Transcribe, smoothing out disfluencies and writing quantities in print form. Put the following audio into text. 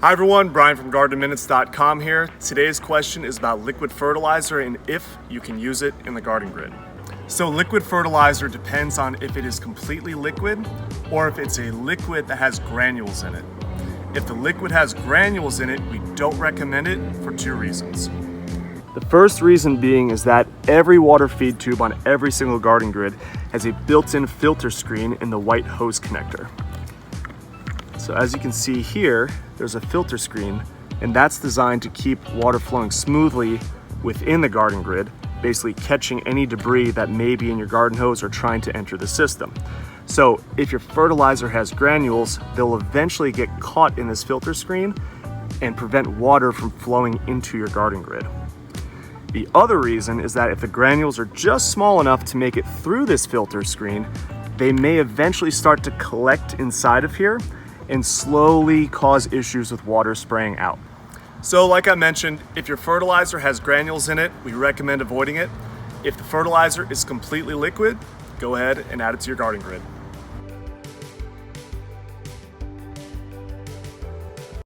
Hi everyone, Bryan from GardenMinutes.com here. Today's question is about liquid fertilizer and if you can use it in the garden grid. So liquid fertilizer depends on if it is completely liquid or if it's a liquid that has granules in it. If the liquid has granules in it, we don't recommend it for two reasons. The first reason being is that every water feed tube on every single garden grid has a built-in filter screen in the white hose connector. So as you can see here, there's a filter screen, and that's designed to keep water flowing smoothly within the garden grid, basically catching any debris that may be in your garden hose or trying to enter the system. So if your fertilizer has granules, they'll eventually get caught in this filter screen and prevent water from flowing into your garden grid. The other reason is that if the granules are just small enough to make it through this filter screen, they may eventually start to collect inside of here and slowly cause issues with water spraying out. So like I mentioned, if your fertilizer has granules in it, we recommend avoiding it. If the fertilizer is completely liquid, go ahead and add it to your garden grid.